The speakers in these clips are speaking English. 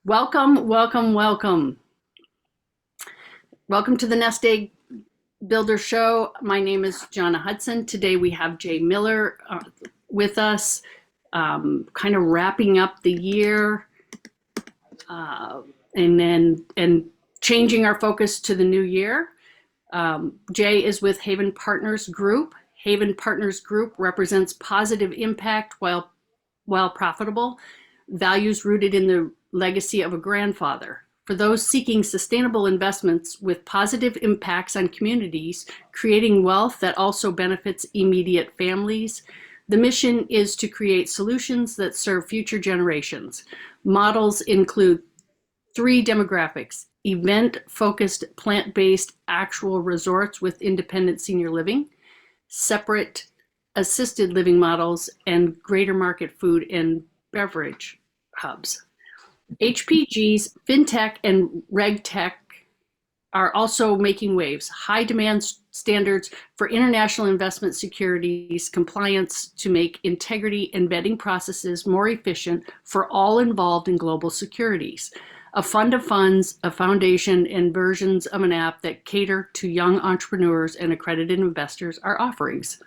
Welcome, welcome, welcome. Welcome to the Nest Egg Builder Show. My name is Jonna Hudson. Today we have Jaye Miller with us, kind of wrapping up the year and changing our focus to the new year. Jaye is with Haven Partners Group. Haven Partners Group represents positive impact while profitable, values rooted in the legacy of a grandfather. For those seeking sustainable investments with positive impacts on communities, creating wealth that also benefits immediate families, the mission is to create solutions that serve future generations. Models include three demographics: event-focused, plant-based, actual resorts with independent senior living, separate assisted living models, and greater market food and beverage hubs. HPG's fintech and regtech are also making waves. High demand standards for international investment securities compliance to make integrity and vetting processes more efficient for all involved in global securities. A fund of funds, a foundation, and versions of an app that cater to young entrepreneurs and accredited investors are offerings.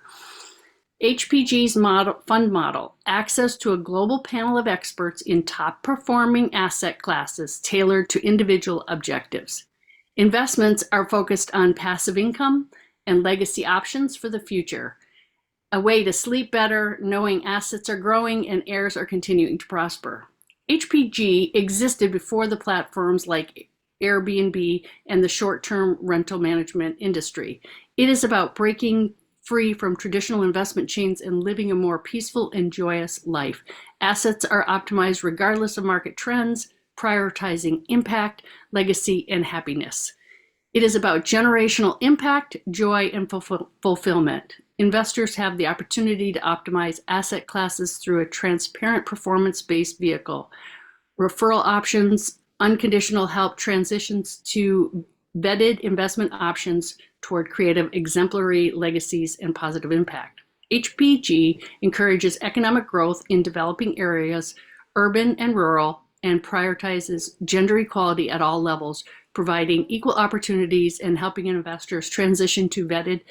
HPG's fund model: access to a global panel of experts in top performing asset classes tailored to individual objectives. Investments are focused on passive income and legacy options for the future. A way to sleep better, knowing assets are growing and heirs are continuing to prosper. HPG existed before the platforms like Airbnb and the short-term rental management industry. It is about breaking free from traditional investment chains and living a more peaceful and joyous life. Assets are optimized regardless of market trends, prioritizing impact, legacy, and happiness. It is about generational impact, joy, and fulfillment. Investors have the opportunity to optimize asset classes through a transparent performance-based vehicle. Referral options, unconditional help transitions to vetted investment options toward creative, exemplary legacies and positive impact. HPG encourages economic growth in developing areas, urban and rural, and prioritizes gender equality at all levels, providing equal opportunities and helping investors transition to vetted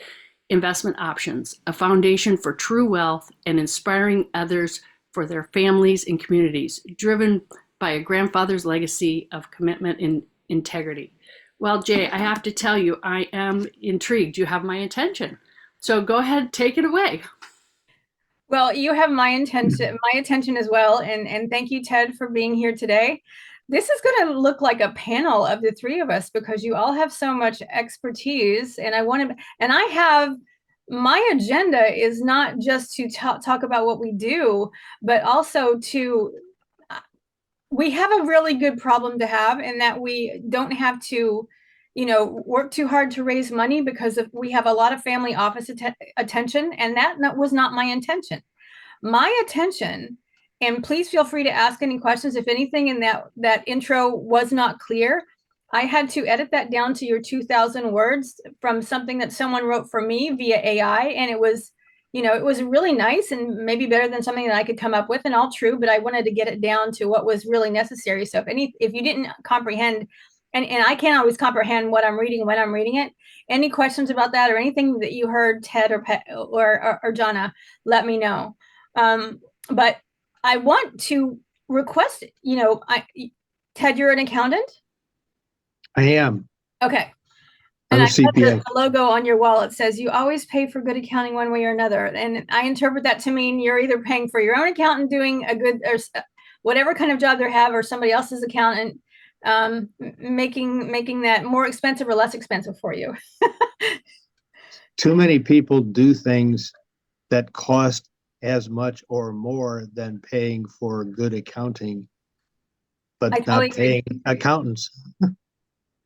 investment options, a foundation for true wealth and inspiring others for their families and communities, driven by a grandfather's legacy of commitment and integrity. Well, Jaye, I have to tell you, I am intrigued. You have my attention. So go ahead, take it away. Well, you have my attention as well. And thank you, Ted, for being here today. This is going to look like a panel of the three of us because you all have so much expertise. And I have, my agenda is not just to talk about what we do, but also we have a really good problem to have in that we don't have to work too hard to raise money because we have a lot of family office attention, and that was not my intention. My attention, and please feel free to ask any questions if anything in that intro was not clear. I had to edit that down to your 2,000 words from something that someone wrote for me via AI, and it was really nice and maybe better than something that I could come up with, and all true, but I wanted to get it down to what was really necessary. So if you didn't comprehend, and I can't always comprehend what I'm reading when I'm reading it, any questions about that or anything that you heard, Ted or Jonna, let me know. But I want to request, Ted, you're an accountant? I am. Okay. I'm And a I got CPA. the logo on your wall. It says you always pay for good accounting one way or another. And I interpret that to mean you're either paying for your own accountant doing a good or whatever kind of job they have, or somebody else's accountant making that more expensive or less expensive for you. Too many people do things that cost as much or more than paying for good accounting, I but totally not agree. paying accountants.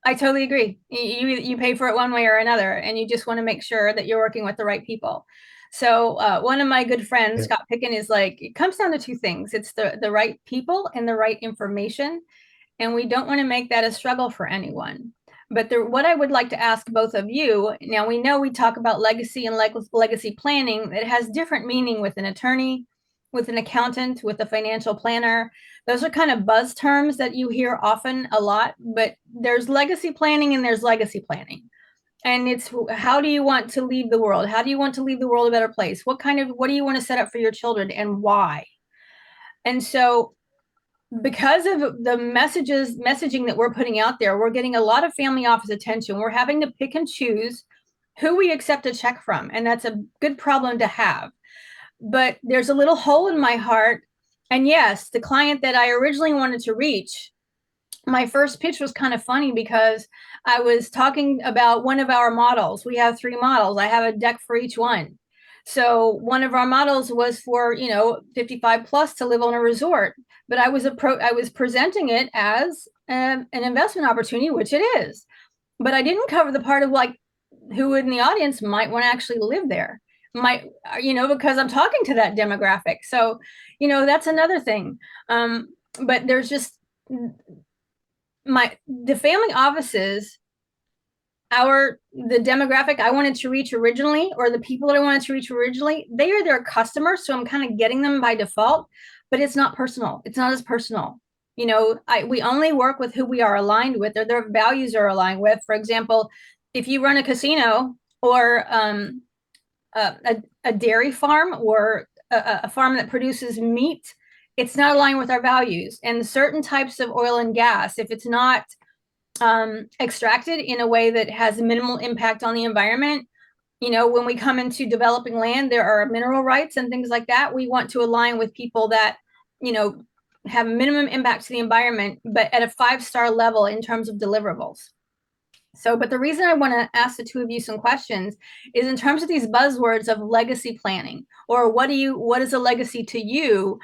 I totally agree. You pay for it one way or another, and you just want to make sure that you're working with the right people. So one of my good friends, Yeah. Scott Picken, is like, it comes down to two things. It's the right people and the right information. And we don't want to make that a struggle for anyone. But what I would like to ask both of you, now we know we talk about legacy and legacy planning. It has different meaning with an attorney with an accountant, with a financial planner. Those are kind of buzz terms that you hear often a lot, but there's legacy planning and there's legacy planning. And it's, how do you want to leave the world? How do you want to leave the world a better place? What do you want to set up for your children and why? And so because of the messaging that we're putting out there, we're getting a lot of family office attention. We're having to pick and choose who we accept a check from. And that's a good problem to have. But there's a little hole in my heart. And yes, the client that I originally wanted to reach, my first pitch was kind of funny because I was talking about one of our models. We have 3 models. I have a deck for each one. So one of our models was for, 55 plus to live on a resort, but I was presenting it as an investment opportunity, which it is. But I didn't cover the part of like who in the audience might want to actually live there, because I'm talking to that demographic. So, that's another thing. But there's just the family offices, the demographic I wanted to reach originally, or the people that I wanted to reach originally, they are their customers. So I'm kind of getting them by default, but it's not personal. It's not as personal. We only work with who we are aligned with, or their values are aligned with. For example, if you run a casino or a dairy farm or a farm that produces meat, it's not aligned with our values. And certain types of oil and gas, if it's not extracted in a way that has minimal impact on the environment, when we come into developing land, there are mineral rights and things like that. We want to align with people that, have minimum impact to the environment, but at a 5-star level in terms of deliverables. So, but the reason I want to ask the two of you some questions is in terms of these buzzwords of legacy planning, or what is a legacy to you?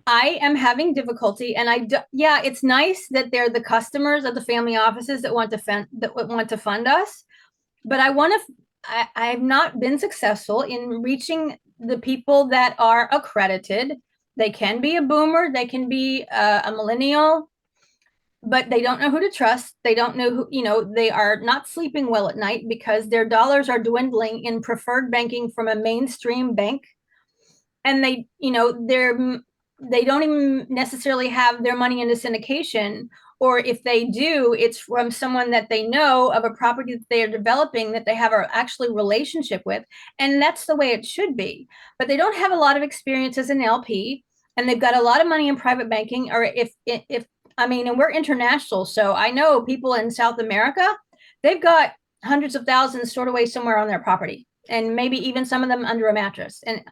I am having difficulty, and it's nice that they're the customers of the family offices that want to fund us, but I've not been successful in reaching the people that are accredited. They can be a boomer, they can be a millennial, but they don't know who to trust. They don't know who, they are not sleeping well at night because their dollars are dwindling in preferred banking from a mainstream bank. And they don't even necessarily have their money into syndication, or if they do, it's from someone that they know of a property that they are developing that they have an actually relationship with. And that's the way it should be. But they don't have a lot of experience as an LP, and they've got a lot of money in private banking, or and we're international. So I know people in South America, they've got hundreds of thousands stored away somewhere on their property, and maybe even some of them under a mattress. And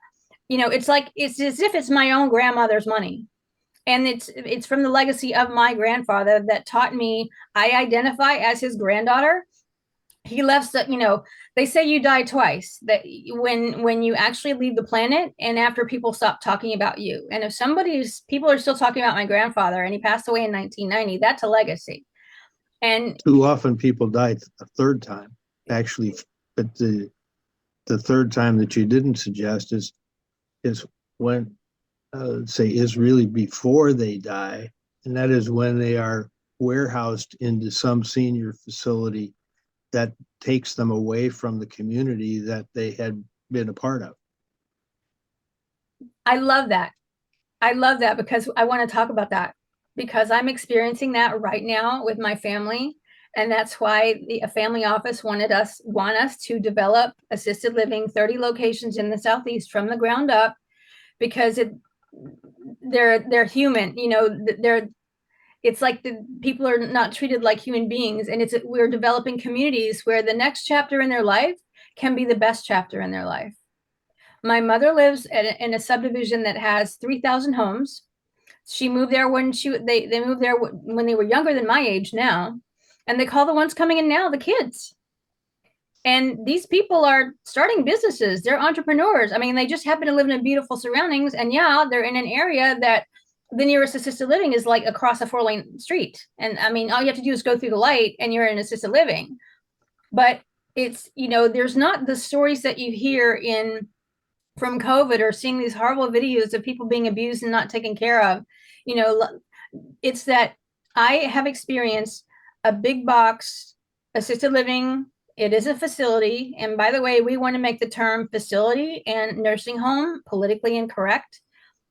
it's as if it's my own grandmother's money. And it's from the legacy of my grandfather that taught me, I identify as his granddaughter. He left, they say you die twice, that when you actually leave the planet and after people stop talking about you. And if people are still talking about my grandfather and he passed away in 1990, that's a legacy. And too often people die a third time, actually. But the third time that you didn't suggest is when is really before they die, and that is when they are warehoused into some senior facility that takes them away from the community that they had been a part of. I love that because I want to talk about that, because I'm experiencing that right now with my family. And that's why a family office want us to develop assisted living, 30 locations in the Southeast from the ground up, because they're human, it's like the people are not treated like human beings. And we're developing communities where the next chapter in their life can be the best chapter in their life. My mother lives in a subdivision that has 3,000 homes. She moved there they moved there when they were younger than my age now. And they call the ones coming in now the kids. And these people are starting businesses. They're entrepreneurs. They just happen to live in beautiful surroundings. And they're in an area that the nearest assisted living is like across a 4-lane street. And all you have to do is go through the light and you're in assisted living. But it's, there's not the stories that you hear from COVID, or seeing these horrible videos of people being abused and not taken care of. It's that I have experienced a big box assisted living. It is a facility. And by the way, we want to make the term facility and nursing home politically incorrect.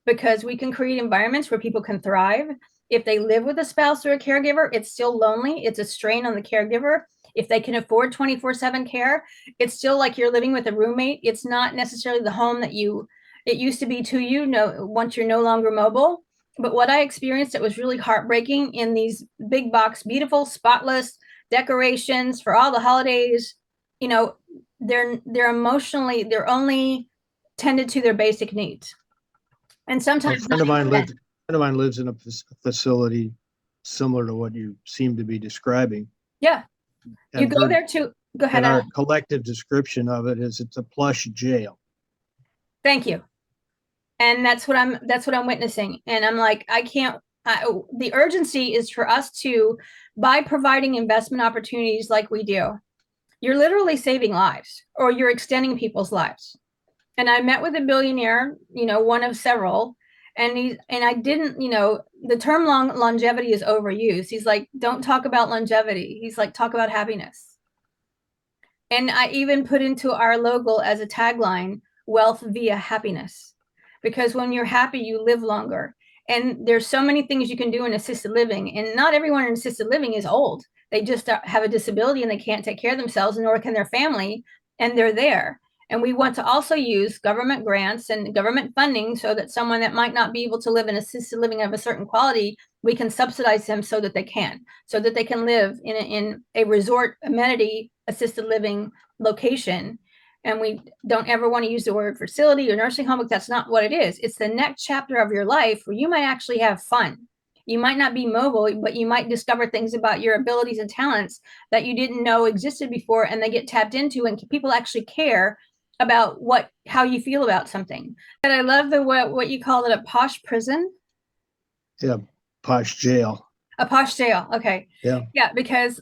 because we can create environments where people can thrive. If they live with a spouse or a caregiver, it's still lonely. It's a strain on the caregiver. If they can afford 24/7 care, it's still like you're living with a roommate. It's not necessarily the home that it used to be to you, once you're no longer mobile. But what I experienced, it was really heartbreaking in these big box, beautiful, spotless decorations for all the holidays. You know, they're emotionally, they're only tended to their basic needs. And A sometimes friend of mine lives in a facility similar to what you seem to be describing. yeah, you And go there to go ahead. and our collective description of it is it's a plush jail. Thank you. And that's what I'm witnessing. And I'm like, the urgency is for us to, by providing investment opportunities like we do, you're literally saving lives, or you're extending people's lives. And I met with a billionaire, one of several, and I didn't, the term longevity is overused. He's like, don't talk about longevity. He's like, talk about happiness. And I even put into our logo as a tagline, wealth via happiness. Because when you're happy, you live longer. And there's so many things you can do in assisted living. And not everyone in assisted living is old. They just have a disability and they can't take care of themselves, nor can their family, and they're there. And we want to also use government grants and government funding so that someone that might not be able to live in assisted living of a certain quality, we can subsidize them so that they can live in a resort amenity assisted living location. And we don't ever want to use the word facility or nursing home, but that's not what it is. It's the next chapter of your life where you might actually have fun. You might not be mobile, but you might discover things about your abilities and talents that you didn't know existed before, and they get tapped into, and people actually care about how you feel about something. And I love what you called it, a posh prison. Yeah, posh jail. A posh jail. Okay. Yeah. Yeah, because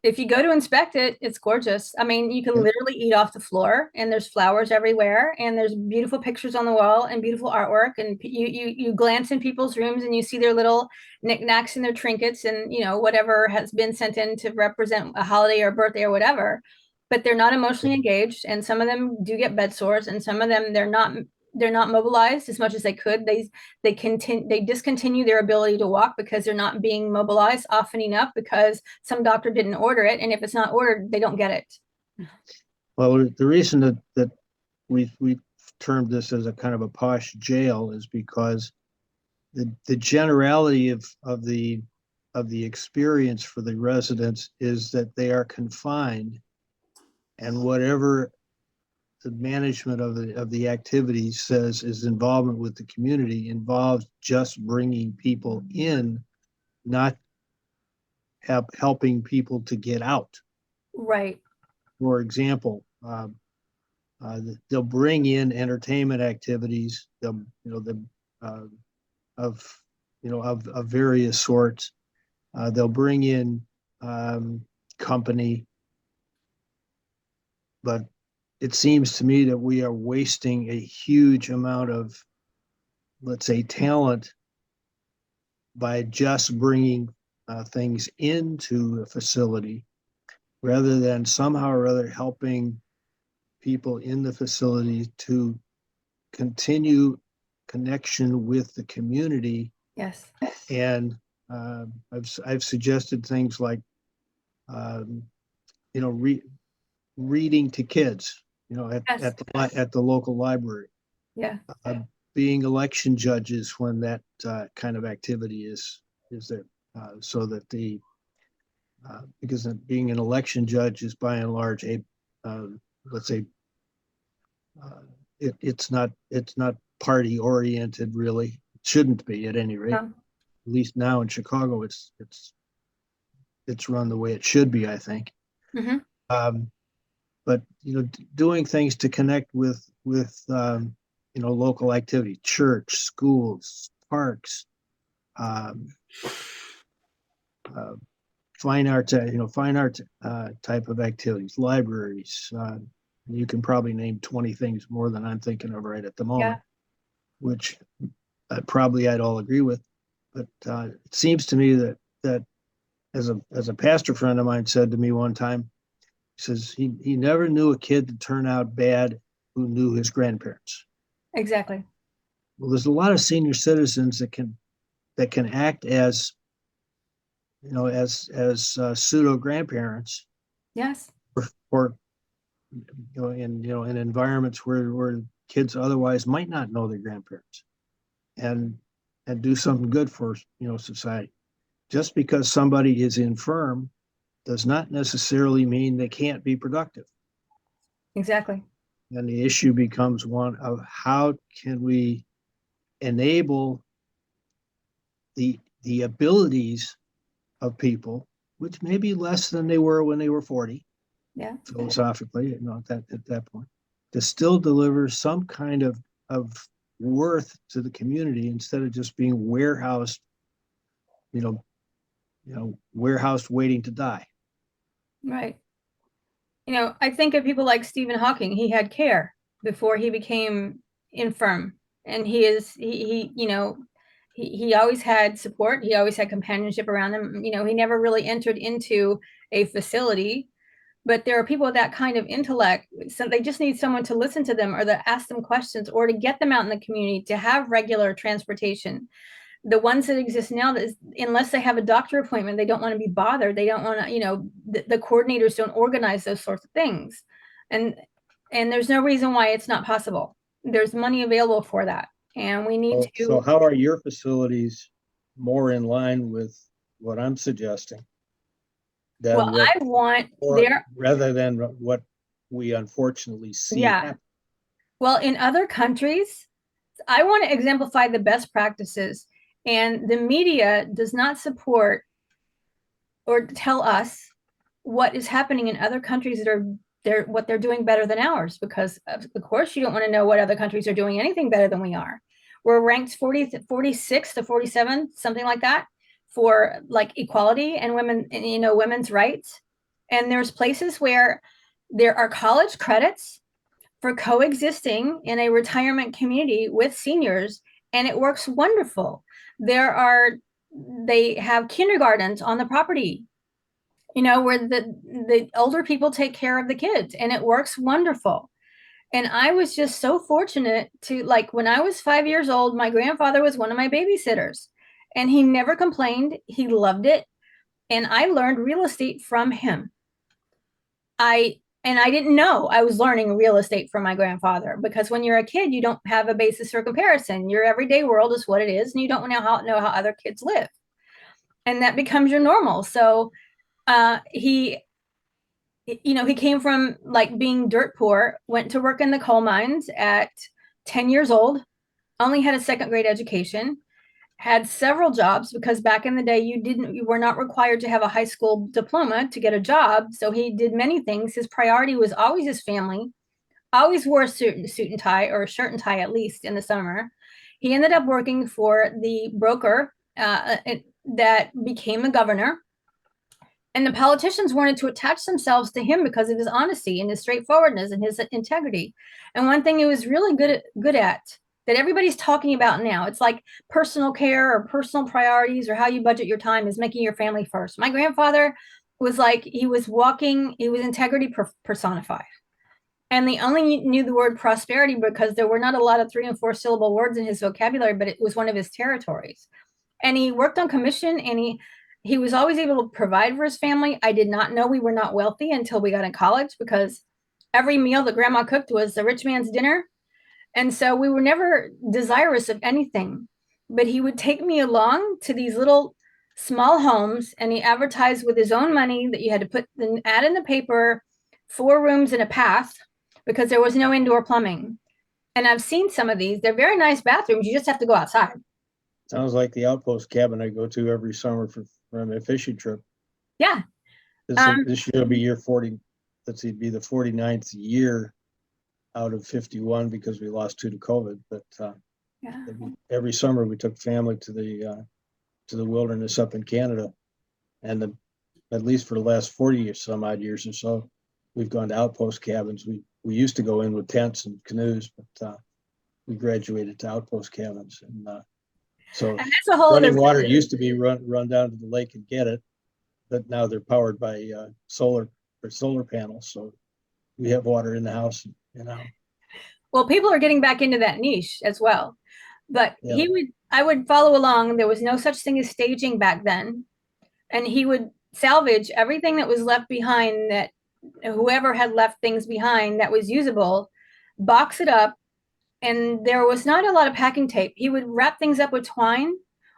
if you go to inspect it, it's gorgeous. I mean, you can literally eat off the floor, and there's flowers everywhere, and there's beautiful pictures on the wall and beautiful artwork. And you glance in people's rooms and you see their little knickknacks and their trinkets and whatever has been sent in to represent a holiday or birthday or whatever. But they're not emotionally engaged, and some of them do get bed sores, and some of them they're not mobilized as much as they could. They discontinue their ability to walk because they're not being mobilized often enough because some doctor didn't order it, and if it's not ordered, they don't get it. Well, the reason that we termed this as a kind of a posh jail is because the generality of the experience for the residents is that they are confined, and whatever the management of the activities says is involvement with the community involves just bringing people in, not helping people to get out. Right. For example, they'll bring in entertainment activities, of various sorts. They'll bring in company, but it seems to me that we are wasting a huge amount of, let's say, talent by just bringing things into a facility rather than somehow or other helping people in the facility to continue connection with the community. Yes. And I've suggested things like, reading to kids, at the local library. Yeah. Being election judges when that kind of activity is there, so that because being an election judge is by and large let's say, it's not party oriented, really. It shouldn't be, at any rate. No. At least now in Chicago, it's run the way it should be, I think. Mm-hmm. But doing things to connect with local activity, church, schools, parks, fine art type of activities, libraries. You can probably name 20 things more than I'm thinking of right at the moment, which probably I'd all agree with. But it seems to me that as a pastor friend of mine said to me one time, he says he never knew a kid to turn out bad who knew his grandparents. Exactly. Well, there's a lot of senior citizens that can act as, as pseudo grandparents Yes. for in environments where kids otherwise might not know their grandparents, and do something good for society. Just because somebody is infirm does not necessarily mean they can't be productive. Exactly. And the issue becomes one of how can we enable the abilities of people, which may be less than they were when they were 40, Yeah. philosophically, at that point, to still deliver some kind of worth to the community instead of just being warehoused, you know, warehoused waiting to die. Right. I think of people like Stephen Hawking. He had care before he became infirm, and he always had support. He always had companionship around him. He never really entered into a facility, but there are people with that kind of intellect. So they just need someone to listen to them or to ask them questions or to get them out in the community, to have regular transportation. The ones that exist now, that is, unless they have a doctor appointment, they don't want to be bothered. They don't want to, the coordinators don't organize those sorts of things. And there's no reason why it's not possible. There's money available for that. And we need So to. how are your facilities more in line with what I'm suggesting Well, than what, I want or there. rather than what we unfortunately see Yeah. happen? Well, in other countries, I want to exemplify the best practices, and the media does not support or tell us what is happening in other countries that are what they're doing better than ours, because of course you don't want to know what other countries are doing anything better than we are. We're ranked 46 to 47, something like that, for like equality and women's rights. And there's places where there are college credits for coexisting in a retirement community with seniors, and it works wonderful. They have kindergartens on the property, where the older people take care of the kids, and it works wonderful. And I was just so fortunate to, like, when I was 5 years old, my grandfather was one of my babysitters, and he never complained. He loved it. And I learned real estate from him. I didn't know I was learning real estate from my grandfather, because when you're a kid, you don't have a basis for comparison. Your everyday world is what it is, and you don't know how other kids live. And that becomes your normal. So he came from like being dirt poor, went to work in the coal mines at 10 years old, only had a second grade education, had several jobs, because back in the day you were not required to have a high school diploma to get a job. So he did many things. His priority was always his family, always wore a suit and tie, or a shirt and tie, at least in the summer. He ended up working for the broker that became the governor. And the politicians wanted to attach themselves to him because of his honesty and his straightforwardness and his integrity. And one thing he was really good at that everybody's talking about now, it's like personal care or personal priorities or how you budget your time, is making your family first. My grandfather was like, he was integrity personified. And they only knew the word prosperity because there were not a lot of 3 and 4 syllable words in his vocabulary, but it was one of his territories. And he worked on commission, and he was always able to provide for his family. I did not know we were not wealthy until we got in college, because every meal that grandma cooked was the rich man's dinner. And so we were never desirous of anything. But he would take me along to these little small homes, and he advertised with his own money that you had to put the ad in the paper, 4 rooms and a bath, because there was no indoor plumbing. And I've seen some of these. They're very nice bathrooms. You just have to go outside. Sounds like the outpost cabin I go to every summer for a fishing trip. Yeah. This year will be year 40. Let's see, be the 49th year out of 51, because we lost 2 to COVID. But Yeah. every summer we took family to the wilderness up in Canada, and at least for the last 40 or some odd years or so, we've gone to outpost cabins. We used to go in with tents and canoes, but we graduated to outpost cabins, and so And that's a whole running other water used to be run down to the lake and get it, but now they're powered by solar panels, so we have water in the house. Well, people are getting back into that niche as well. But Yeah. I would follow along. There was no such thing as staging back then. And he would salvage everything that was left behind, that whoever had left things behind that was usable, box it up. And there was not a lot of packing tape. He would wrap things up with twine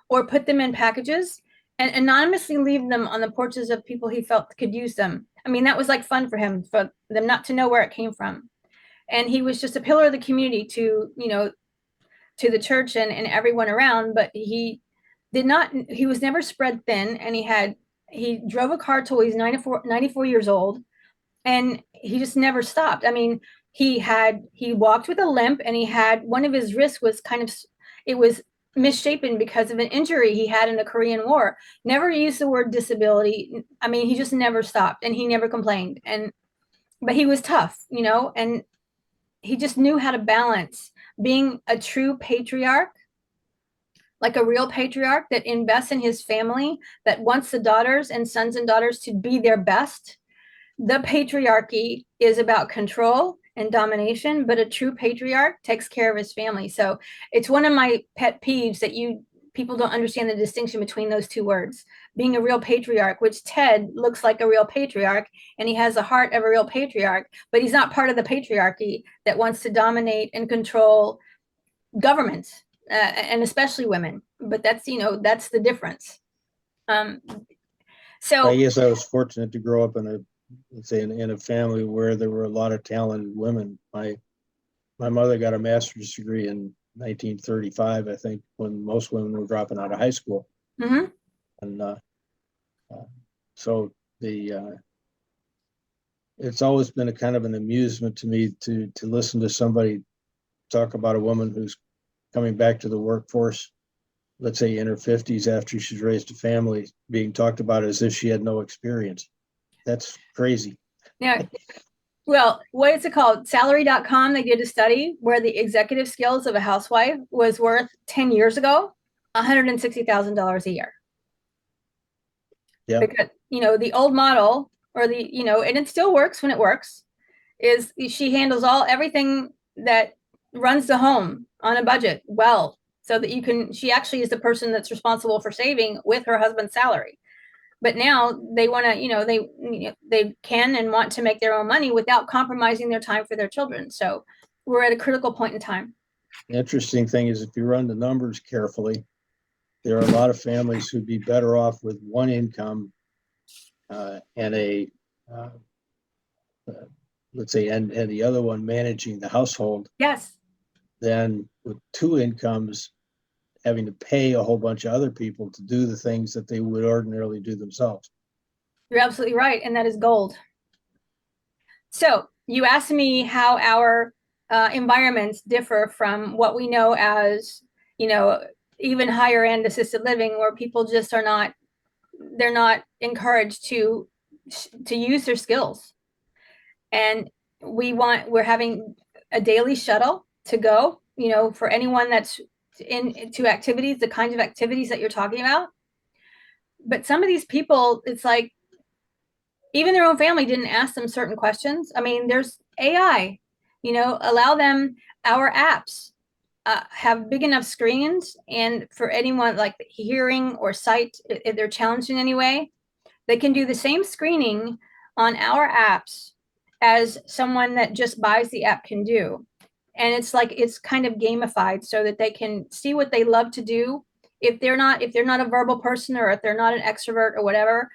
or put them in packages and anonymously leave them on the porches of people he felt could use them. I mean, that was like fun for him, for them not to know where it came from. And he was just a pillar of the community to, to the church and everyone around. But he was never spread thin. And he drove a car till he's 94 years old. And he just never stopped. I mean, he walked with a limp, and he had one of his wrists was it was misshapen because of an injury he had in the Korean War. Never used the word disability. I mean, he just never stopped, and he never complained. But he was tough, and he just knew how to balance being a true patriarch, like a real patriarch that invests in his family, that wants the daughters and sons and daughters to be their best. The patriarchy is about control and domination, but a true patriarch takes care of his family. So it's one of my pet peeves that people don't understand the distinction between those two words. Being a real patriarch, which Ted looks like a real patriarch, and he has the heart of a real patriarch, but he's not part of the patriarchy that wants to dominate and control governments, and especially women. But that's the difference. So I guess I was fortunate to grow up in a family where there were a lot of talented women. My mother got a master's degree in 1935, I think, when most women were dropping out of high school. mhm. And so it's always been a kind of an amusement to me to listen to somebody talk about a woman who's coming back to the workforce, let's say in her 50s after she's raised a family, being talked about as if she had no experience. That's crazy. Now, well, what is it called? Salary.com, they did a study where the executive skills of a housewife was worth 10 years ago, $160,000 a year. Yeah. Because, the old model, or and it still works when it works, is she handles everything that runs the home on a budget well, so that she actually is the person that's responsible for saving with her husband's salary. But now they want to, they can and want to make their own money without compromising their time for their children. So we're at a critical point in time. The interesting thing is, if you run the numbers carefully, there are a lot of families who'd be better off with one income and let's say, and the other one managing the household, Yes. than with two incomes having to pay a whole bunch of other people to do the things that they would ordinarily do themselves. You're absolutely right. And that is gold. So you asked me how our environments differ from what we know as, even higher end assisted living, where people just they're not encouraged to use their skills. And we're having a daily shuttle to go, for anyone that's into activities, the kinds of activities that you're talking about. But some of these people, it's like, even their own family didn't ask them certain questions. I mean, there's AI, allow them, our apps have big enough screens. And for anyone like hearing or sight, if they're challenged in any way, they can do the same screening on our apps as someone that just buys the app can do. And it's kind of gamified so that they can see what they love to do. If they're not a verbal person, or if they're not an extrovert or whatever,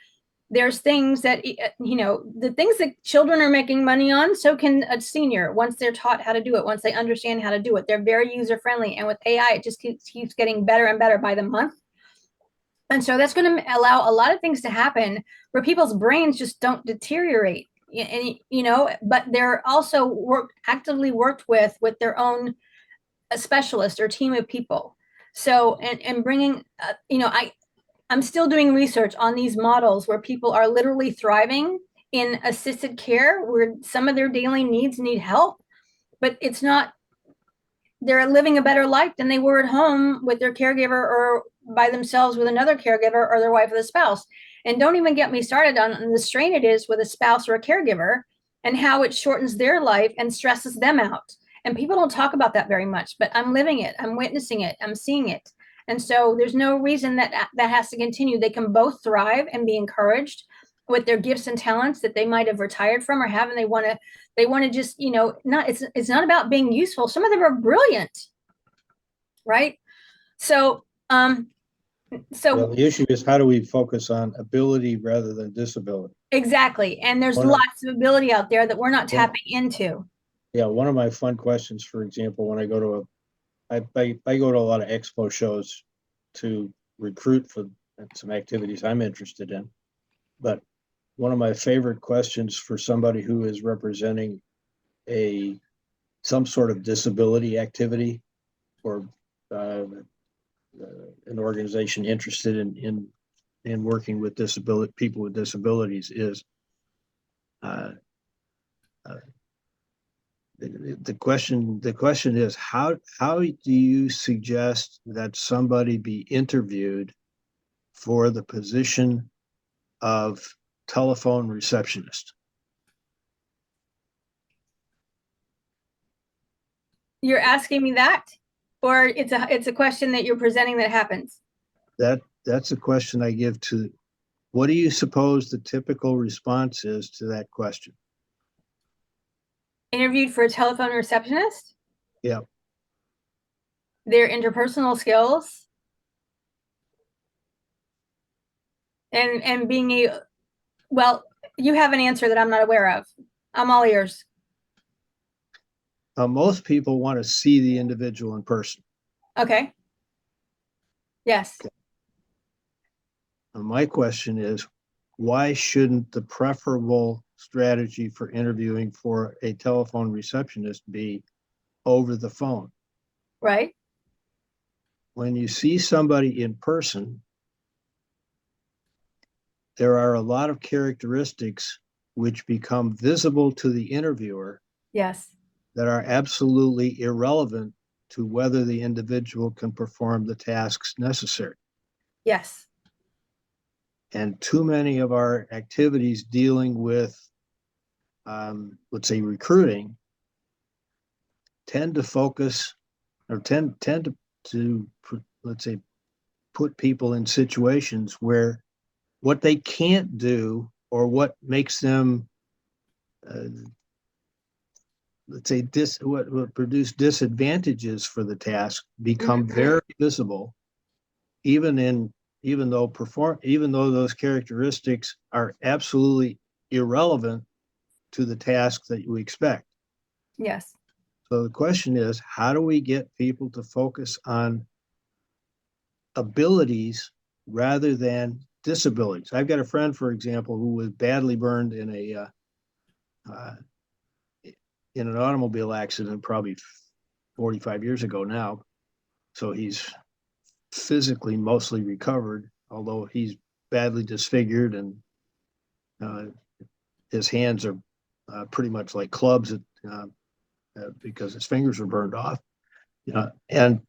there's things that, the things that children are making money on, so can a senior, once they're taught how to do it, once they understand how to do it. They're very user friendly. And with AI, it just keeps getting better and better by the month. And so that's going to allow a lot of things to happen where people's brains just don't deteriorate. And, but they're also actively worked with their own specialist or team of people. So, and bringing, I'm still doing research on these models where people are literally thriving in assisted care, where some of their daily needs need help, but they're living a better life than they were at home with their caregiver, or by themselves with another caregiver, or their wife or the spouse. And don't even get me started on the strain it is with a spouse or a caregiver, and how it shortens their life and stresses them out. And people don't talk about that very much, but I'm living it. I'm witnessing it. I'm seeing it. And so there's no reason that that has to continue. They can both thrive and be encouraged with their gifts and talents that they might have retired from or have, and they want to just, not, it's not about being useful. Some of them are brilliant, right? So, Well, the issue is, how do we focus on ability rather than disability? exactly. And there's lots of ability out there that we're not tapping into. Yeah, one of my fun questions, for example, when I go to I go to a lot of expo shows to recruit for some activities I'm interested in. But one of my favorite questions for somebody who is representing some sort of disability activity, or an organization interested in working with people with disabilities, is the question is, how do you suggest that somebody be interviewed for the position of telephone receptionist? You're asking me that, or it's a question that you're presenting that happens? That's a question I give to. What do you suppose the typical response is to that question? Interviewed for a telephone receptionist? Yeah. Their interpersonal skills and being well, you have an answer that I'm not aware of. I'm all ears. Most people want to see the individual in person. Okay. Yes. Okay. My question is, why shouldn't the preferable strategy for interviewing for a telephone receptionist be over the phone? Right. When you see somebody in person, there are a lot of characteristics which become visible to the interviewer. Yes. That are absolutely irrelevant to whether the individual can perform the tasks necessary. Yes. And too many of our activities dealing with, let's say, recruiting, tend to focus, or tend to let's say, put people in situations where what they can't do, or what makes them, let's say, what produce disadvantages for the task, become very visible, even though those characteristics are absolutely irrelevant to the task that you expect. Yes. So the question is, how do we get people to focus on abilities rather than disabilities? I've got a friend, for example, who was badly burned in an automobile accident probably 45 years ago now. So he's physically mostly recovered, although he's badly disfigured, and his hands are pretty much like clubs because his fingers were burned off. And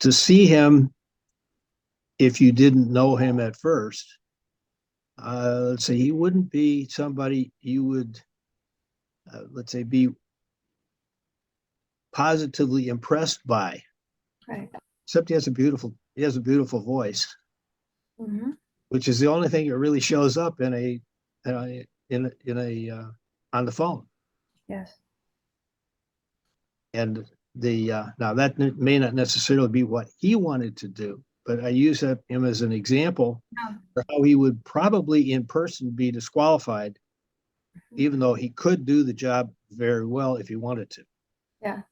to see him, if you didn't know him at first, let's say, he wouldn't be somebody you would, let's say, be positively impressed by. Right. Except he has a beautiful voice, Mm-hmm. which is the only thing that really shows up on the phone. Yes. And now that may not necessarily be what he wanted to do, but I use him as an example for how he would probably in person be disqualified, even though he could do the job very well if he wanted to. Yeah.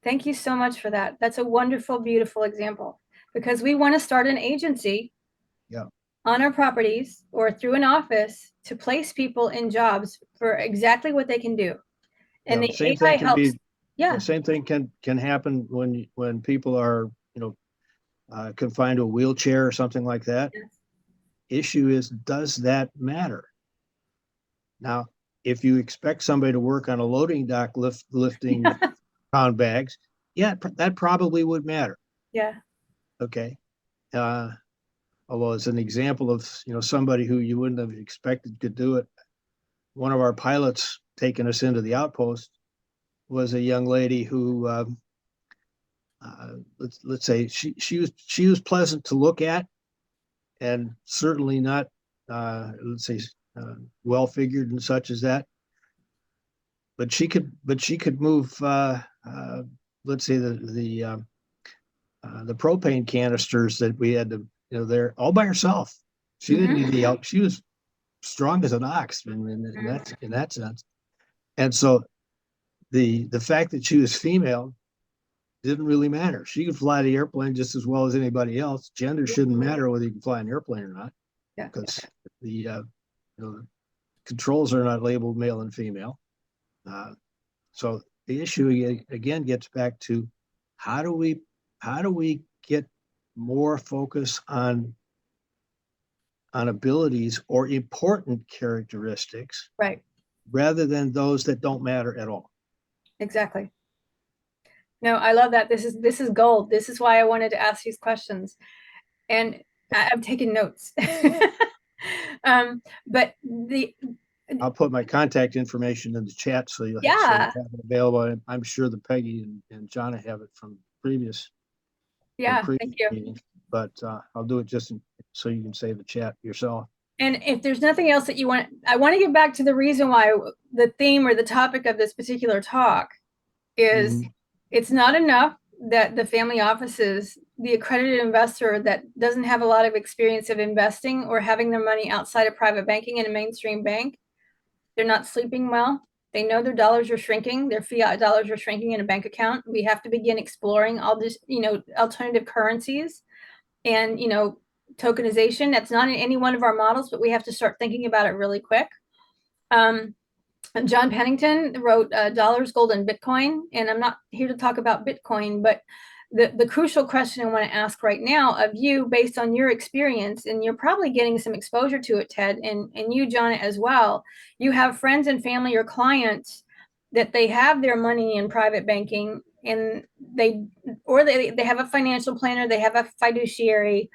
Thank you so much for that. That's a wonderful, beautiful example, because we want to start an agency on our properties or through an office to place people in jobs for exactly what they can do. And the AI helps. The same thing can happen when people are, confined to a wheelchair or something like that. Yes. Issue is, does that matter? Now, if you expect somebody to work on a loading dock lifting pound bags, that probably would matter. Yeah. Okay. Although it's an example of, somebody who you wouldn't have expected could do it. One of our pilots taking us into the outpost was a young lady who, let's say she was pleasant to look at, and certainly not, let's say, well figured and such as that. But she could move, let's say the propane canisters that we had to, there all by herself. She didn't need the help. She was strong as an ox in that sense. And so the fact that she was female didn't really matter. She could fly the airplane just as well as anybody else. Gender shouldn't matter whether you can fly an airplane or not, because the the controls are not labeled male and female. So the issue again gets back to how do we get more focus on abilities or important characteristics, Right. rather than those that don't matter at all. Exactly. No, I love that. This is gold. This is why I wanted to ask these questions. And I've taken notes. But I'll put my contact information in the chat so you'll have it available. I'm sure that Peggy and Jonna have it from previous thank you. meetings, but I'll do it just so you can save the chat yourself. And if there's nothing else that you want, I want to get back to the reason why the theme or the topic of this particular talk is it's not enough that the family offices, the accredited investor that doesn't have a lot of experience of investing or having their money outside of private banking in a mainstream bank, they're not sleeping well. They know their dollars are shrinking, their fiat dollars are shrinking in a bank account. We have to begin exploring all this, alternative currencies and, tokenization. That's not in any one of our models, but we have to start thinking about it really quick. John Pennington wrote Dollars, Gold, and Bitcoin. And I'm not here to talk about Bitcoin, but the crucial question I want to ask right now of you, based on your experience, and you're probably getting some exposure to it, Ted, and you, John, as well. You have friends and family or clients that they have their money in private banking, and they have a financial planner, they have a fiduciary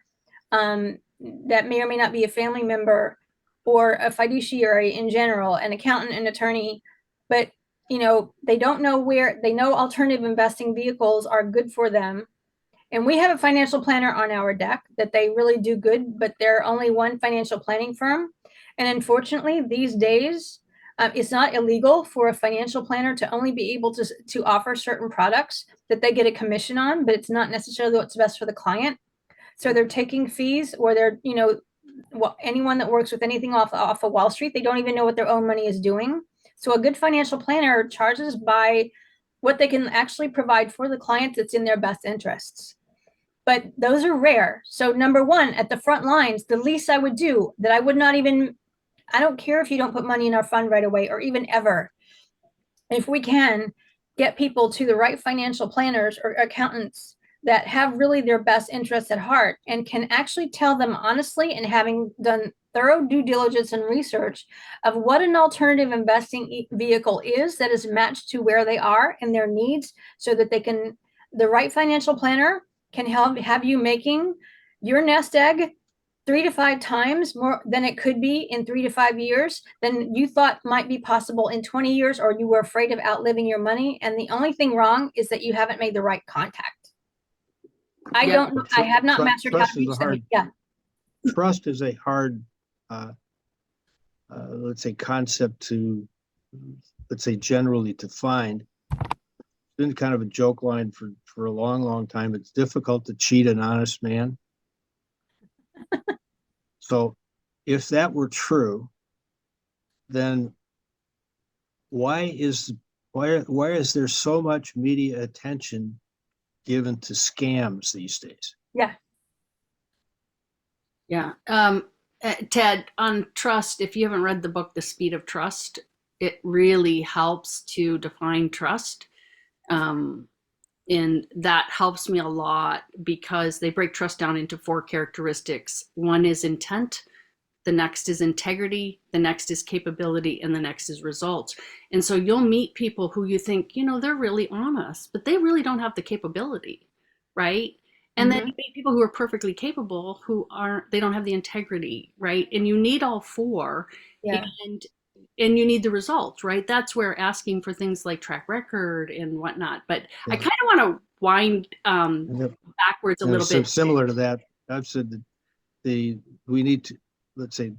that may or may not be a family member, or a fiduciary in general, an accountant, an attorney, but they don't know where. They know alternative investing vehicles are good for them, and we have a financial planner on our deck that they really do good, but they're only one financial planning firm. And unfortunately, these days, it's not illegal for a financial planner to only be able to offer certain products that they get a commission on, but it's not necessarily what's best for the client. So they're taking fees, or they're, anyone that works with anything off of Wall Street, they don't even know what their own money is doing. So a good financial planner charges by what they can actually provide for the client that's in their best interests. But those are rare. So number one, at the front lines, the least I would do that I don't care if you don't put money in our fund right away or even ever. If we can get people to the right financial planners or accountants that have really their best interests at heart and can actually tell them honestly, and having done thorough due diligence and research of what an alternative investing vehicle is that is matched to where they are and their needs, so that the right financial planner can have you making your nest egg 3 to 5 times more than it could be in 3 to 5 years than you thought might be possible in 20 years, or you were afraid of outliving your money. And the only thing wrong is that you haven't made the right contact. I have not mastered how to reach them. Yeah. Trust is a hard, let's say, concept to, let's say, generally to find. It's been kind of a joke line for a long, long time. It's difficult to cheat an honest man. So if that were true, then why is there so much media attention given to scams these days? Yeah. Ted, on trust, if you haven't read the book, The Speed of Trust, it really helps to define trust. And that helps me a lot, because they break trust down into 4 characteristics. One is intent, the next is integrity, the next is capability, and the next is results. And so you'll meet people who you think, they're really honest, but they really don't have the capability, right? And then you meet people who are perfectly capable who they don't have the integrity, right? And you need all 4. Yeah. And and you need the results, right? That's where asking for things like track record and whatnot. But I Yeah. kind of want to wind Yep. backwards a Yeah, little so bit. similar to that, I've said that we need to, let's say,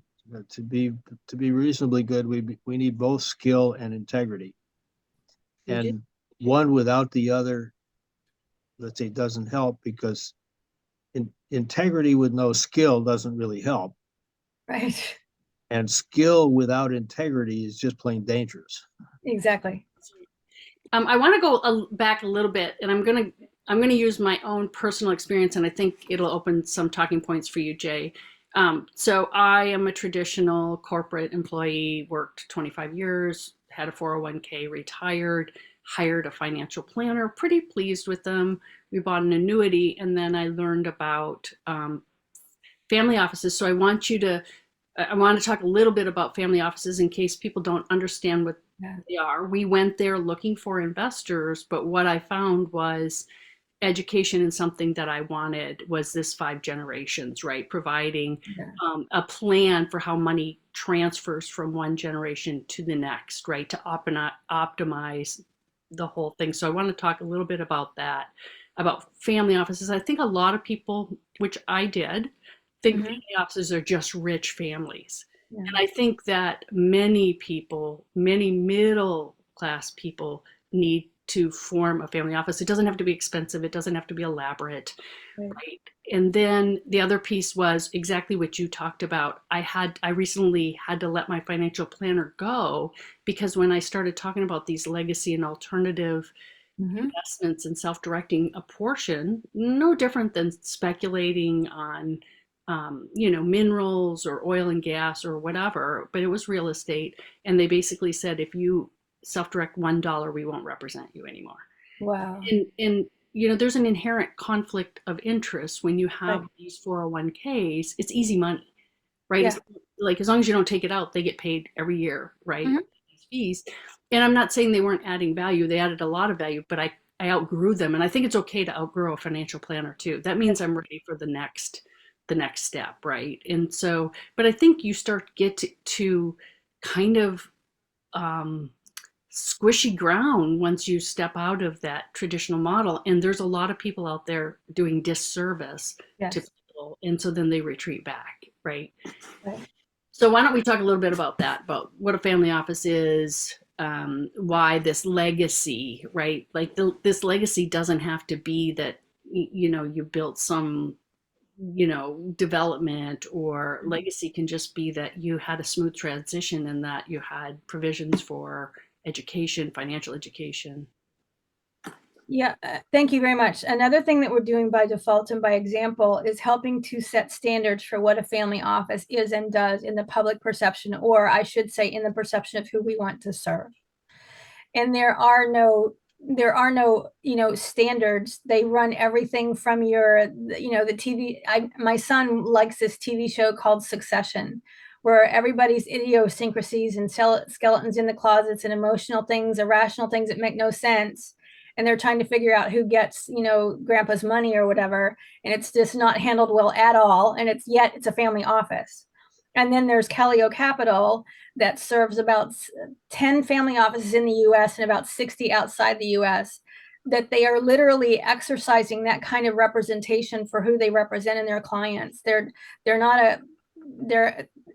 to be reasonably good, we need both skill and integrity. You do. And one without the other, let's say, doesn't help, because integrity with no skill doesn't really help. Right. And skill without integrity is just plain dangerous. Exactly. I want to go back a little bit, and I'm gonna use my own personal experience, and I think it'll open some talking points for you, Jay. So I am a traditional corporate employee, worked 25 years, had a 401k, retired, hired a financial planner, pretty pleased with them. We bought an annuity, and then I learned about family offices. So I want to talk a little bit about family offices in case people don't understand what Yeah. they are. We went there looking for investors, but what I found was education, and something that I wanted was this 5 generations, right? Providing Yeah. a plan for how money transfers from one generation to the next, right? To optimize the whole thing. So I want to talk a little bit about that, about family offices. I think a lot of people, which I did, think Mhm. family offices are just rich families. Yeah. And I think that many people, many middle class people, need to form a family office. It doesn't have to be expensive. It doesn't have to be elaborate, Right. right? And then the other piece was exactly what you talked about. I recently had to let my financial planner go, because when I started talking about these legacy and alternative Mhm. investments and self-directing a portion, no different than speculating on minerals or oil and gas or whatever, but it was real estate. And they basically said, if you self-direct $1, we won't represent you anymore. Wow. And there's an inherent conflict of interest when you have Right. these 401ks. It's easy money, right? Yeah. It's like, as long as you don't take it out, they get paid every year, right? Mhm. These fees. And I'm not saying they weren't adding value. They added a lot of value, but I outgrew them. And I think it's okay to outgrow a financial planner too. That means I'm ready for the next step, right? And so, but I think you start get to kind of um, squishy ground once you step out of that traditional model. And there's a lot of people out there doing disservice to Yes. people. And so then they retreat back, right? Right. So why don't we talk a little bit about that, about what a family office is, why this legacy, right? Like this legacy doesn't have to be that, you built some, development, or legacy can just be that you had a smooth transition and that you had provisions for education, financial education. Yeah, thank you very much. Another thing that we're doing by default and by example is helping to set standards for what a family office is and does in the public perception, or I should say in the perception of who we want to serve. And there are no standards. They run everything from the TV. My son likes this TV show called Succession, where everybody's idiosyncrasies and skeletons in the closets and emotional things, irrational things that make no sense, and they're trying to figure out who gets grandpa's money or whatever, and it's just not handled well at all, and it's a family office. And then there's Callio Capital, that serves about 10 family offices in the US and about 60 outside the US, that they are literally exercising that kind of representation for who they represent in their clients. They're not a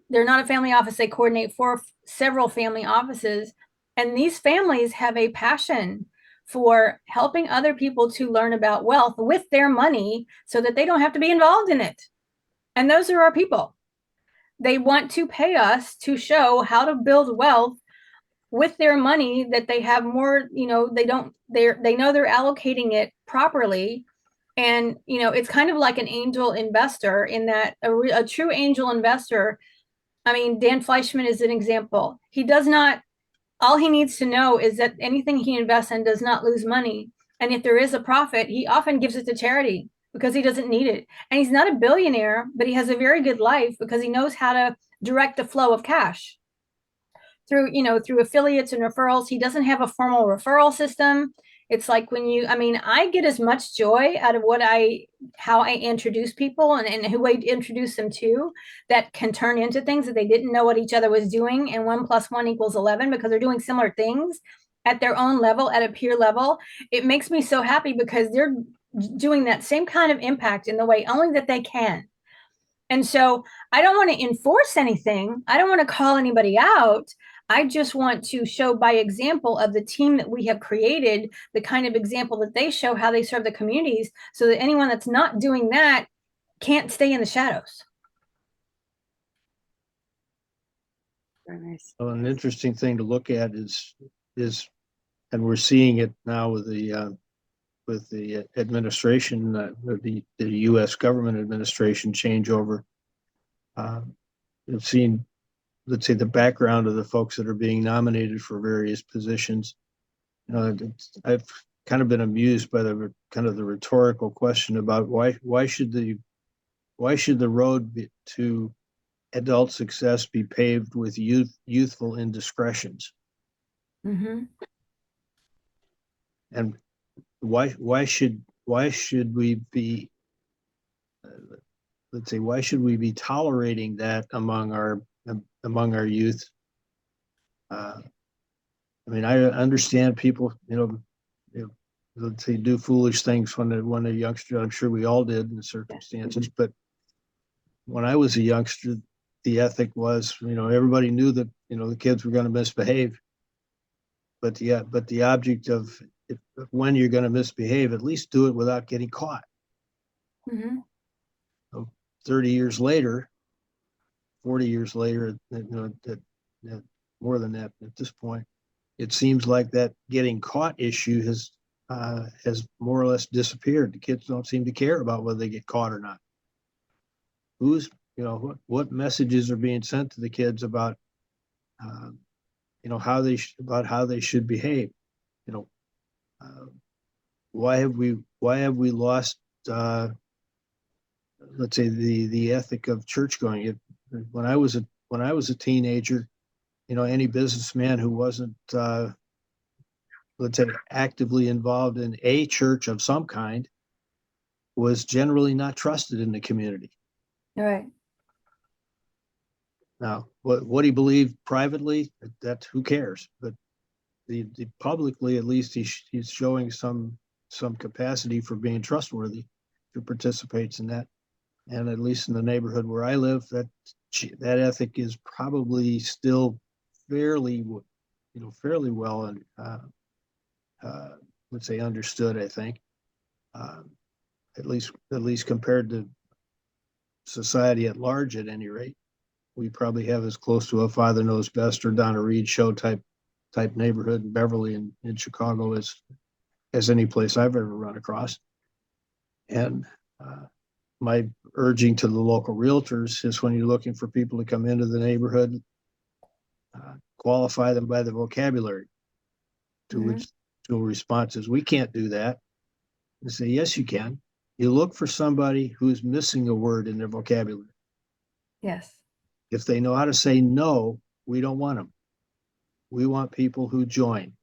they're not a family office. They coordinate for several family offices, and these families have a passion for helping other people to learn about wealth with their money so that they don't have to be involved in it. And those are our people. They want to pay us to show how to build wealth with their money, that they have more, they know they're allocating it properly. And it's kind of like an angel investor, in that a true angel investor, I mean, Dan Fleischman is an example. He does not, all he needs to know is that anything he invests in does not lose money. And if there is a profit, he often gives it to charity because he doesn't need it. And he's not a billionaire, but he has a very good life because he knows how to direct the flow of cash through affiliates and referrals. He doesn't have a formal referral system. It's like when you, I mean, I get as much joy out of how I introduce people and who I introduce them to, that can turn into things that they didn't know what each other was doing. And 1 + 1 = 11 because they're doing similar things at their own level, at a peer level. It makes me so happy because they're doing that same kind of impact in the way only that they can. And so I don't want to enforce anything. I don't want to call anybody out. I just want to show by example of the team that we have created, the kind of example that they show how they serve the communities, so that anyone that's not doing that can't stay in the shadows. Very nice. Well, an interesting thing to look at is, and we're seeing it now with the administration, the U.S. government administration changeover. We've seen, let's say, the background of the folks that are being nominated for various positions. I've kind of been amused by the rhetorical question about why should the road to adult success be paved with youthful indiscretions, and why should we be let's say, why should we be tolerating that among our youth? I mean, I understand people, let's say, do foolish things when they're youngster. I'm sure we all did in the circumstances. But when I was a youngster, the ethic was, everybody knew that, the kids were going to misbehave. But the object of when you're going to misbehave, at least do it without getting caught. So 30 years later, 40 years later, more than that at this point, it seems like that getting caught issue has more or less disappeared. The kids don't seem to care about whether they get caught or not. What messages are being sent to the kids about how they should behave? Why have we lost let's say the ethic of church going? When I was a teenager, any businessman who wasn't let's say actively involved in a church of some kind was generally not trusted in the community. All right. Now, what he believed privately, that who cares? But the publicly, at least, he's showing some capacity for being trustworthy, who participates in that. And at least in the neighborhood where I live, that ethic is probably still fairly well, let's say, understood. I think, at least compared to society at large, at any rate, we probably have as close to a Father Knows Best or Donna Reed show type neighborhood in Beverly in Chicago as any place I've ever run across. And my urging to the local realtors is, when you're looking for people to come into the neighborhood, qualify them by the vocabulary. To which the response is, we can't do that. I say, yes, you can. You look for somebody who's missing a word in their vocabulary. Yes. If they know how to say no, we don't want them. We want people who join,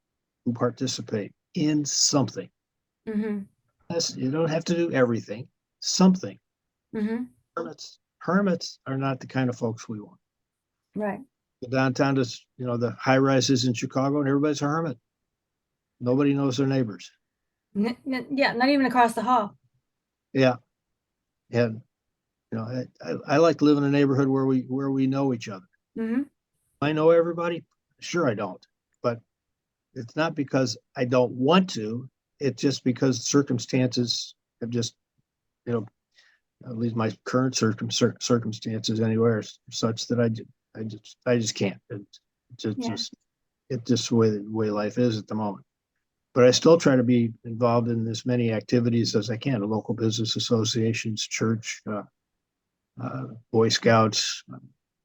who participate in something. You don't have to do everything, something. Hermits are not the kind of folks we want. Right. The downtown is, the high rises in Chicago, and everybody's a hermit. Nobody knows their neighbors. Yeah, not even across the hall. Yeah, and I like to live in a neighborhood where we know each other. I know everybody. Sure, I don't, but it's not because I don't want to. It's just because circumstances have just, at least my current circumstances anywhere, are such that I just can't. It's just the way life is at the moment. But I still try to be involved in as many activities as I can: local business associations, church, Boy Scouts,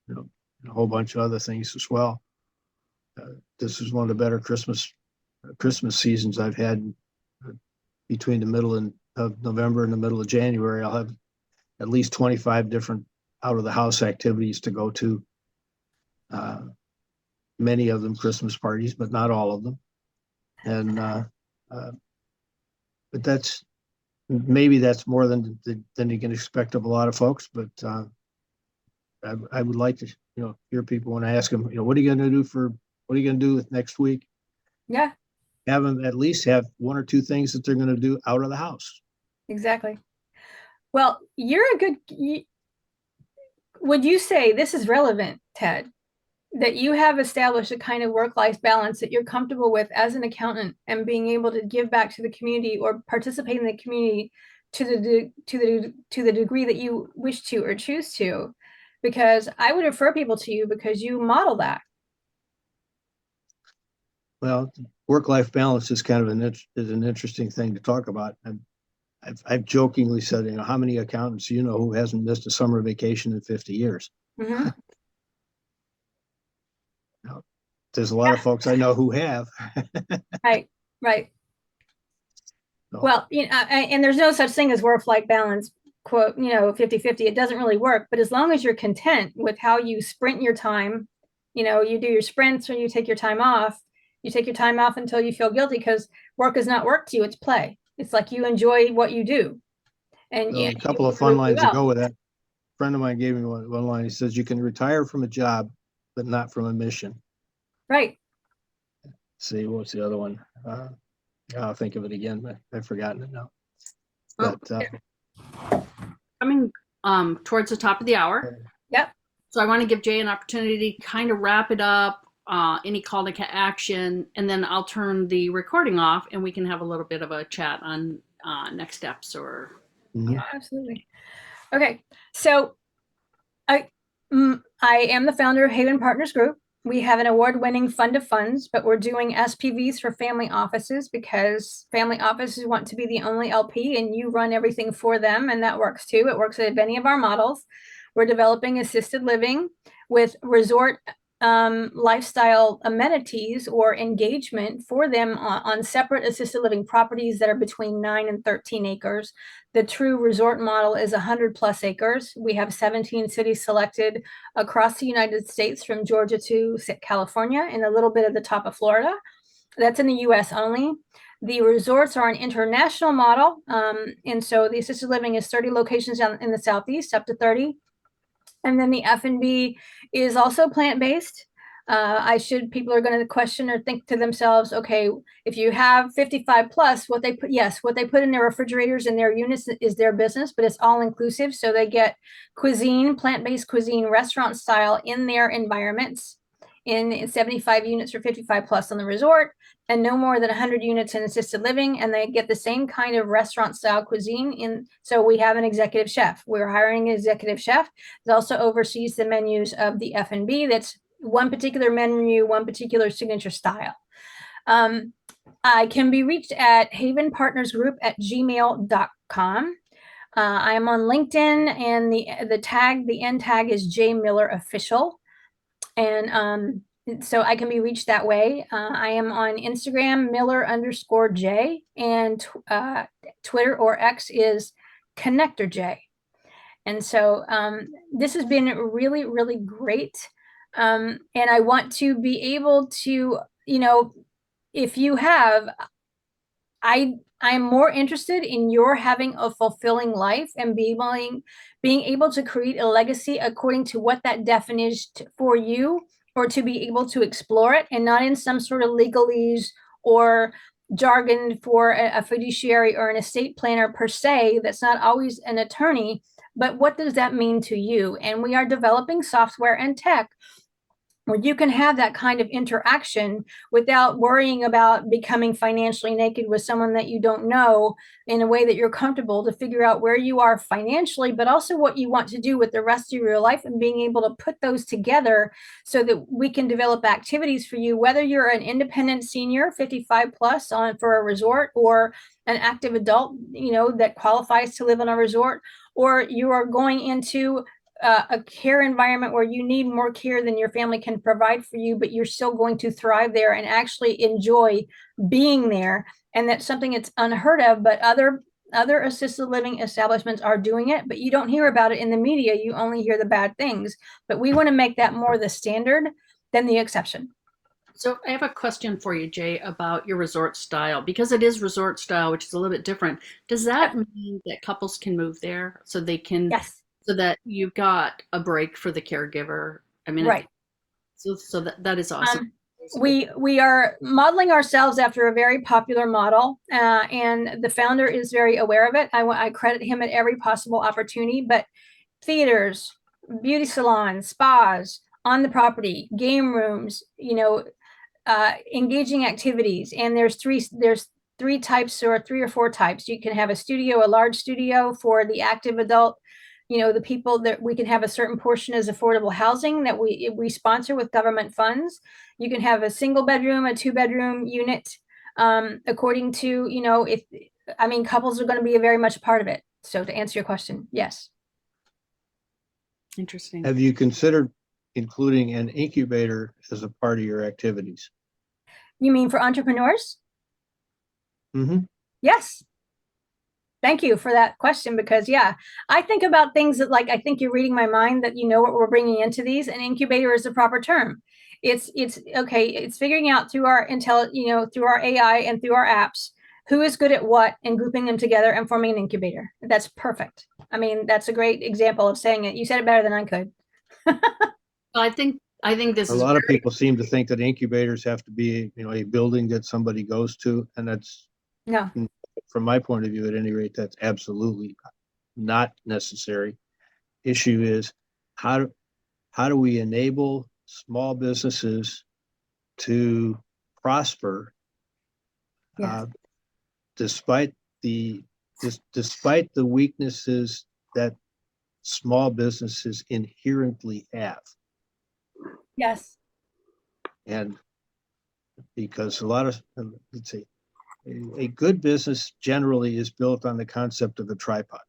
a whole bunch of other things as well. This is one of the better Christmas seasons I've had. Between the middle of November and the middle of January, I'll have at least 25 different out of the house activities to go to. Many of them Christmas parties, but not all of them. And but maybe that's more than you can expect of a lot of folks. But I would like to, hear people when I ask them, what are you going to do with next week? Yeah, Have them at least have one or two things that they're going to do out of the house. exactly. Well, would you say this is relevant, Ted, that you have established a kind of work-life balance that you're comfortable with as an accountant and being able to give back to the community or participate in the community to the degree that you wish to or choose to? Because I would refer people to you because you model that. Well, work-life balance is kind of an interesting thing to talk about. I've jokingly said, how many accountants who hasn't missed a summer vacation in 50 years? Mm-hmm. There's a lot of folks I know who have. Right, right. So, Well, and there's no such thing as work-life balance, quote, 50-50. It doesn't really work. But as long as you're content with how you sprint your time, you do your sprints or you take your time off. You take your time off until you feel guilty because work is not work to you, it's play. It's like you enjoy what you do. And a couple of fun lines to go with that. A friend of mine gave me one line. He says, you can retire from a job, but not from a mission. Right. See, what's the other one? I'll think of it again, but I've forgotten it now. Oh. But Coming towards the top of the hour. Yep. So I want to give Jay an opportunity to kind of wrap it up, any call to action, and then I'll turn the recording off and we can have a little bit of a chat on next steps or. Yeah, absolutely. Okay. So I am the founder of Haven Partners Group. We have an award-winning fund of funds, but we're doing SPVs for family offices because family offices want to be the only LP and you run everything for them, and that works too. It works at any of our models. We're developing assisted living with resort lifestyle amenities or engagement for them on separate assisted living properties that are between 9 and 13 acres. The true resort model is 100 plus acres. We have 17 cities selected across the United States from Georgia to California and a little bit of the top of Florida. That's in the US only. The resorts are an international model. And so the assisted living is 30 locations down in the Southeast, up to 30. And then the F&B is also plant-based. People are going to question or think to themselves, okay, if you have 55 plus, what they put in their refrigerators and their units is their business, but it's all inclusive. So they get cuisine, plant-based cuisine, restaurant style in their environments in 75 units for 55 plus on the resort and no more than 100 units in assisted living. And they get the same kind of restaurant style cuisine so we have an executive chef. We're hiring an executive chef that also oversees the menus of the F&B. That's one particular menu, one particular signature style. I can be reached at havenpartnersgroup@gmail.com. I am on LinkedIn and the end tag is Jaye Miller Official. And so I can be reached that way. I am on Instagram, Miller_J, and Twitter or X is ConnectorJ. And so this has been really, really great. And I want to be able to, if you have, I'm more interested in your having a fulfilling life and being able to create a legacy according to what that definition for you, or to be able to explore it and not in some sort of legalese or jargon for a fiduciary or an estate planner per se. That's not always an attorney, but what does that mean to you? And we are developing software and tech where you can have that kind of interaction without worrying about becoming financially naked with someone that you don't know, in a way that you're comfortable to figure out where you are financially, but also what you want to do with the rest of your life, and being able to put those together so that we can develop activities for you, whether you're an independent senior 55 plus for a resort, or an active adult, that qualifies to live on a resort, or you are going into a care environment where you need more care than your family can provide for you, but you're still going to thrive there and actually enjoy being there. And that's something that's unheard of, but other assisted living establishments are doing it, but you don't hear about it in the media. You only hear the bad things, but we want to make that more the standard than the exception. So I have a question for you, Jay, about your resort style. Because it is resort style, which is a little bit different, does that mean that couples can move there so they can, Yes, so that you got a break for the caregiver? I mean, right. so that is awesome. We are modeling ourselves after a very popular model, and the founder is very aware of it. I credit him at every possible opportunity. But theaters, beauty salons, spas on the property, game rooms, engaging activities. And there's three types, or three or four types. You can have a studio, a large studio for the active adult. The people that we can have a certain portion as affordable housing that we sponsor with government funds. You can have a single bedroom, a 2-bedroom unit, according to, if, I mean, couples are going to be very much a part of it. So to answer your question, yes. Interesting. Have you considered including an incubator as a part of your activities? You mean for entrepreneurs? Mm-hmm. Yes. Thank you for that question, because yeah, I think about things that, like, I think you're reading my mind, that you know what we're bringing into these. And incubator is the proper term. It's okay. It's figuring out through our through our AI and through our apps, who is good at what, and grouping them together and forming an incubator. That's perfect. I mean, that's a great example of saying it. You said it better than I could. I think this A is lot of very, people seem to think that incubators have to be, a building that somebody goes to, and that's, No. from my point of view, at any rate, that's absolutely not necessary. Issue is how do we enable small businesses to prosper, Yes. despite the despite the weaknesses that small businesses inherently have. Yes. And because a lot of, let's say, a good business generally is built on the concept of a tripod.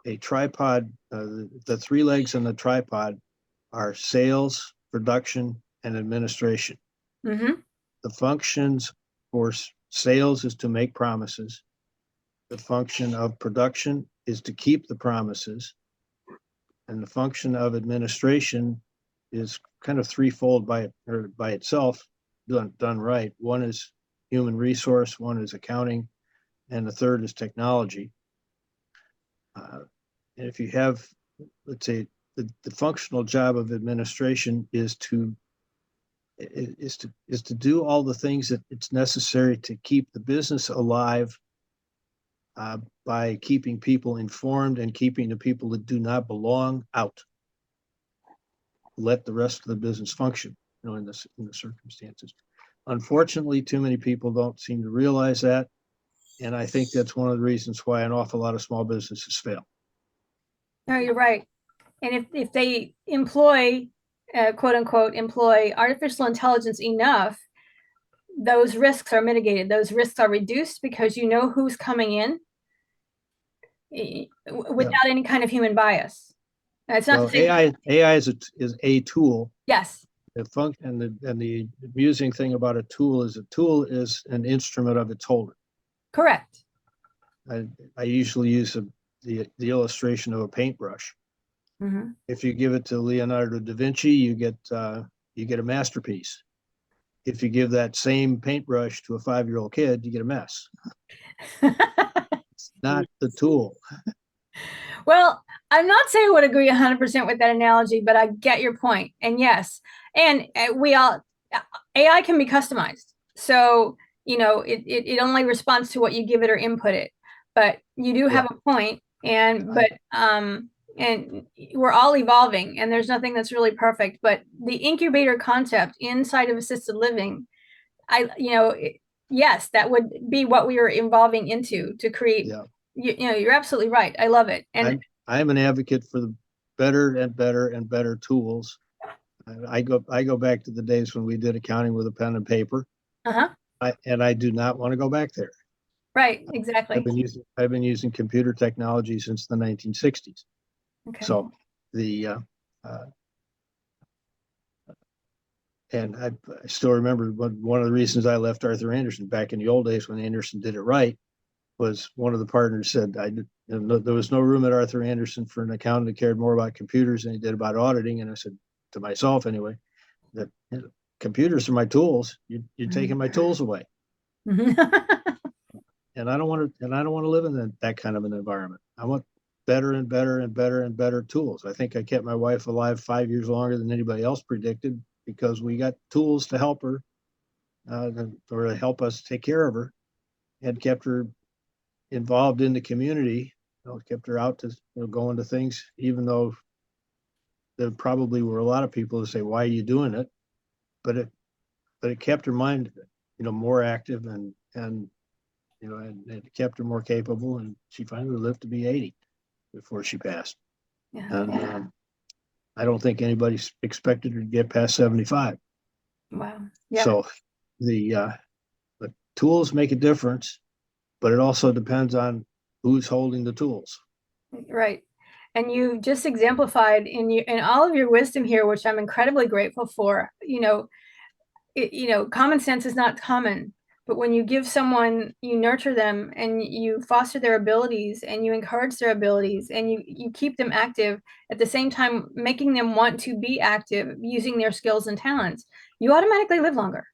A tripod, the three legs on the tripod are sales, production, and administration. Mm-hmm. The functions for sales is to make promises. The function of production is to keep the promises. And the function of administration is kind of threefold by itself, done right. One is human resource, one is accounting, and the third is technology. And if you have, let's say, the functional job of administration is to do all the things that it's necessary to keep the business alive, by keeping people informed and keeping the people that do not belong out. Let the rest of the business function, in the circumstances. Unfortunately, too many people don't seem to realize that, and I think that's one of the reasons why an awful lot of small businesses fail. No, you're right. And if they employ, quote unquote, employ artificial intelligence enough, those risks are mitigated. Those risks are reduced because you know who's coming in, without any kind of human bias. It's not Well, to say, AI is a tool. yes, The function and the amusing thing about a tool is an instrument of its holder. correct. I usually use the illustration of a paintbrush. Mm-hmm. If you give it to Leonardo da Vinci, you get a masterpiece. If you give that same paintbrush to a 5-year-old kid, you get a mess. It's not the tool. Well, I'm not saying I would agree 100% with that analogy, but I get your point. And yes, and AI can be customized. So, it only responds to what you give it or input it. But you do have a point, and we're all evolving, and there's nothing that's really perfect. But the incubator concept inside of assisted living, yes, that would be what we are evolving into to create. Yeah. You're absolutely right. I love it. And I'm an advocate for the better and better and better tools. I go back to the days when we did accounting with a pen and paper. uh-huh. I do not want to go back there. Right, exactly. I've been using computer technology since the 1960s. Okay. So and I still remember one of the reasons I left Arthur Andersen back in the old days when Andersen did it right was one of the partners said there was no room at Arthur Andersen for an accountant that cared more about computers than he did about auditing. And I said to myself anyway, that computers are my tools. You're taking my tools away. And I don't want to live in that kind of an environment. I want better and better and better and better tools. I think I kept my wife alive 5 years longer than anybody else predicted because we got tools to help her, or to help us take care of her, and kept her involved in the community. Kept her out to going to things, even though there probably were a lot of people who say, "Why are you doing it?" But it kept her mind, more active and it kept her more capable, and she finally lived to be 80 before she passed. Yeah. And I don't think anybody expected her to get past 75. Wow. Yeah. So the tools make a difference, but it also depends on who's holding the tools. Right. And you just exemplified in all of your wisdom here, which I'm incredibly grateful for. Common sense is not common, but when you give someone, you nurture them and you foster their abilities and you encourage their abilities and you keep them active at the same time, making them want to be active using their skills and talents, you automatically live longer.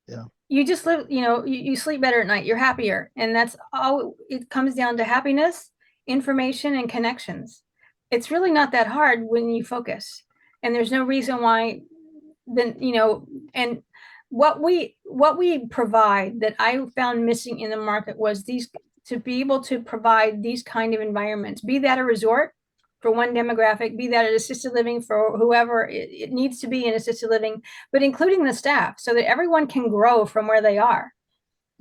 Yeah. You just live, you sleep better at night, you're happier. And that's all it comes down to: happiness, information, and connections. It's really not that hard when you focus. And there's no reason why then, and what we provide that I found missing in the market was to be able to provide these kind of environments, be that a resort for one demographic, be that an assisted living for whoever it needs to be in assisted living, but including the staff so that everyone can grow from where they are,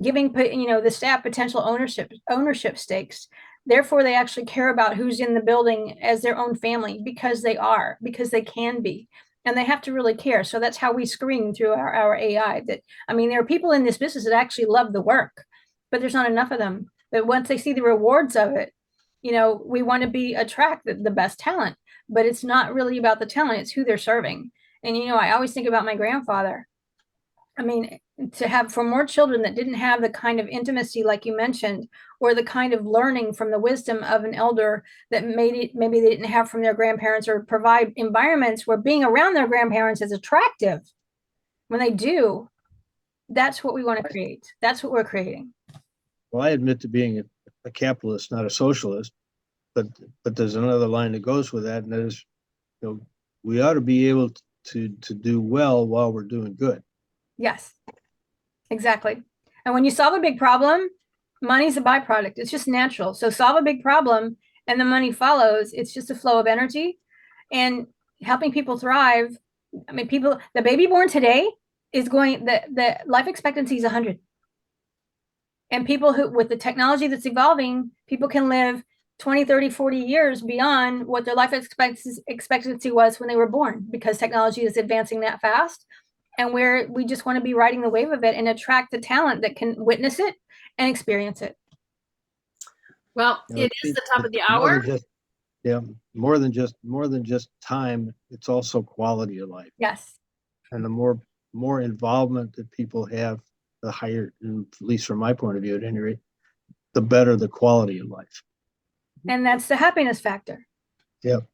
giving the staff potential ownership stakes. Therefore, they actually care about who's in the building as their own family because they can be. And they have to really care. So that's how we screen through our AI. There are people in this business that actually love the work, but there's not enough of them. But once they see the rewards of it, we want to attract the best talent, but it's not really about the talent, it's who they're serving. And, I always think about my grandfather. To have for more children that didn't have the kind of intimacy, like you mentioned, or the kind of learning from the wisdom of an elder that maybe they didn't have from their grandparents, or provide environments where being around their grandparents is attractive. When they do, that's what we want to create. That's what we're creating. Well, I admit to being a capitalist, not a socialist, but there's another line that goes with that, and that is, we ought to be able to do well while we're doing good. Yes, exactly. And when you solve a big problem, money's a byproduct. It's just natural. So solve a big problem and the money follows. It's just a flow of energy and helping people thrive. The baby born today is the life expectancy is 100. And people with the technology that's evolving, people can live 20, 30, 40 years beyond what their life expectancy was when they were born, because technology is advancing that fast. And we just want to be riding the wave of it and attract the talent that can witness it and experience it. Well, it is the top of the hour. More than just time, it's also quality of life. Yes. And the more involvement that people have, the higher, at least from my point of view at any rate, the better the quality of life. And that's the happiness factor. Yep.